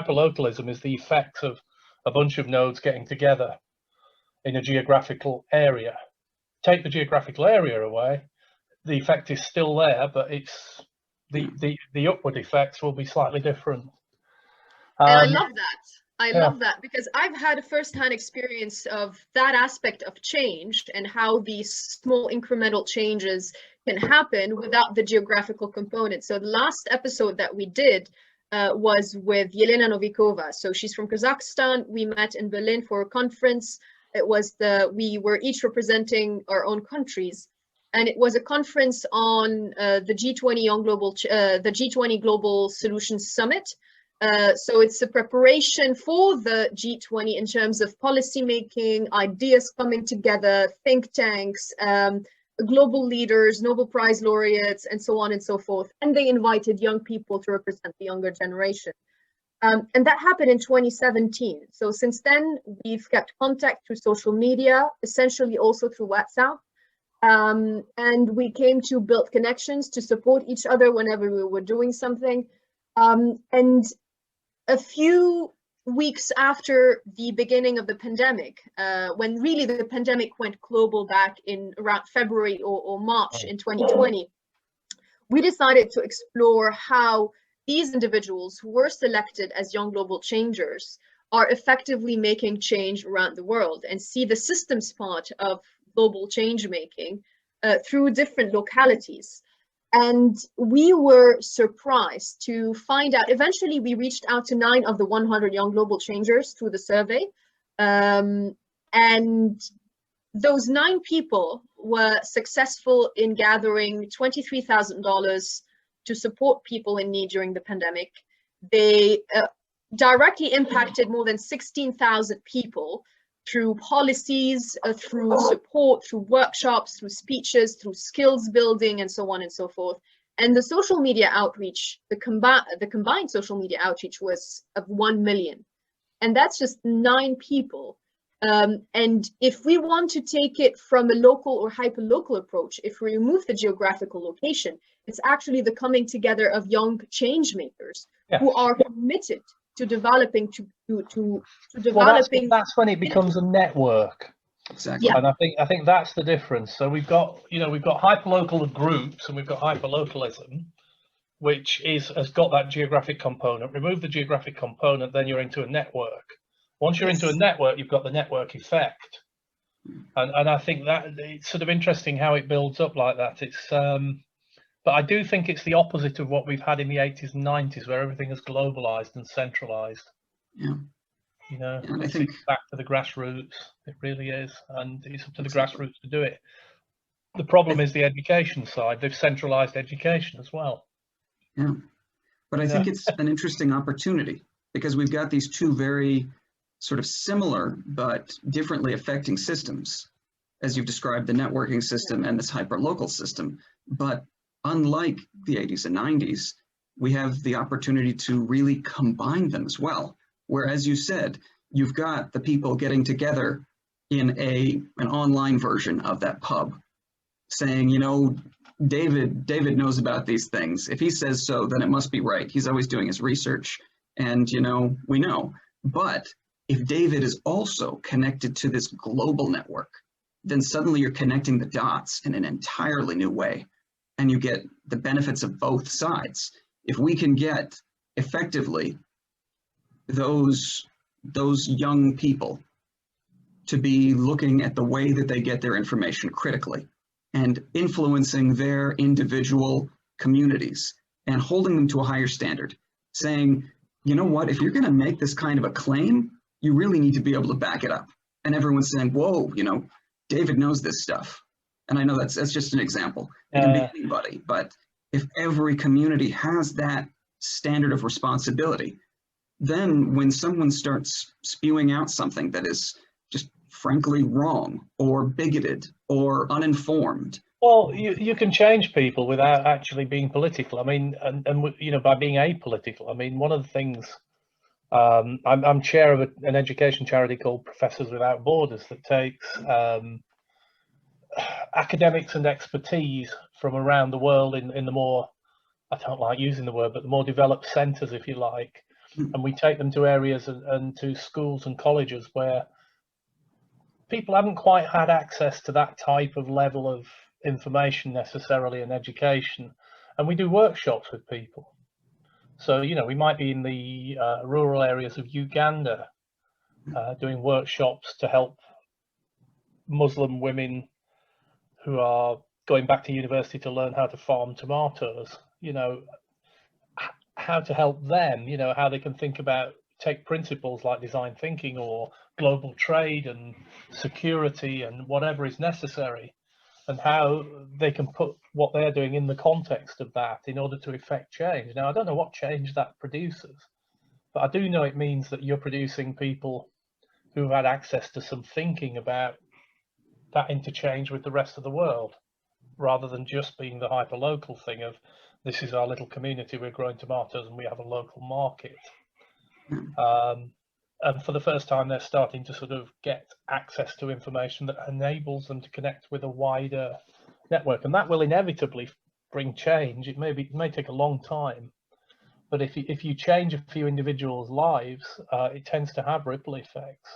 hyperlocalism is the effect of a bunch of nodes getting together in a geographical area. Take the geographical area away, the effect is still there, but it's the upward effects will be slightly different. And I love that. I Yeah. love that because I've had a first-hand experience of that aspect of change and how these small incremental changes can happen without the geographical component. So the last episode that we did was with Yelena Novikova. So she's from Kazakhstan. We met in Berlin for a conference. We were each representing our own countries. And it was a conference on the G20 the G20 Global Solutions Summit. So it's a preparation for the G20 in terms of policy making, ideas coming together, think tanks, global leaders, Nobel Prize laureates, and so on and so forth. And they invited young people to represent the younger generation. And that happened in 2017. So since then, we've kept contact through social media, essentially also through WhatsApp. And we came to build connections to support each other whenever we were doing something. And a few weeks after the beginning of the pandemic, when really the pandemic went global back in around February or March in 2020, we decided to explore how these individuals who were selected as young global changers are effectively making change around the world and see the systems part of global change making through different localities. And we were surprised to find out, eventually we reached out to 9 of the 100 young global changers through the survey. And those 9 people were successful in gathering $23,000 to support people in need during the pandemic. They directly impacted more than 16,000 people through policies, through support, through workshops, through speeches, through skills building, and so on and so forth. And the social media outreach, the combined social media outreach was of 1 million. And that's just 9 people. And if we want to take it from a local or hyperlocal approach, if we remove the geographical location, it's actually the coming together of young change makers who are committed to developing that's when it becomes a network. Exactly. And I think that's the difference. So we've got hyperlocal groups and we've got hyperlocalism, which has got that geographic component. Remove the geographic component, then you're into a network. Once you're into a network, you've got the network effect. And I think that it's sort of interesting how it builds up like that. It's but I do think it's the opposite of what we've had in the 80s and 90s, where everything is globalized and centralized. Yeah. You know, and I think back to the grassroots. It really is, and it's up to the grassroots to do it. The problem is the education side. They've centralized education as well. Yeah, but I think it's an interesting opportunity because we've got these 2 very sort of similar but differently affecting systems, as you've described, the networking system and this hyperlocal system. But unlike the 80s and 90s, we have the opportunity to really combine them as well. Where, as you said, you've got the people getting together in an online version of that pub saying, you know, David knows about these things. If he says so, then it must be right. He's always doing his research and, you know, we know. But if David is also connected to this global network, then suddenly you're connecting the dots in an entirely new way. And you get the benefits of both sides. If we can get effectively those young people to be looking at the way that they get their information critically and influencing their individual communities and holding them to a higher standard, saying, you know what, if you're going to make this kind of a claim, you really need to be able to back it up. And everyone's saying, whoa, you know, David knows this stuff. And I know that's just an example. It can be anybody, but if every community has that standard of responsibility, then when someone starts spewing out something that is just frankly wrong or bigoted or uninformed. Well, you can change people without actually being political. I mean, and you know, by being apolitical. I mean, one of the things, I'm chair of an education charity called Professors Without Borders that takes academics and expertise from around the world in the more, I don't like using the word, but the more developed centres, if you like, and we take them to areas and to schools and colleges where people haven't quite had access to that type of level of information necessarily in education, and we do workshops with people. So, you know, we might be in the rural areas of Uganda doing workshops to help Muslim women who are going back to university to learn how to farm tomatoes, you know, how to help them, you know, how they can take principles like design thinking or global trade and security and whatever is necessary, and how they can put what they're doing in the context of that in order to effect change. Now, I don't know what change that produces, but I do know it means that you're producing people who've had access to some thinking about that interchange with the rest of the world, rather than just being the hyperlocal thing of, this is our little community, we're growing tomatoes and we have a local market. And for the first time, they're starting to sort of get access to information that enables them to connect with a wider network. And that will inevitably bring change. It may take a long time, but if you change a few individuals' lives, it tends to have ripple effects.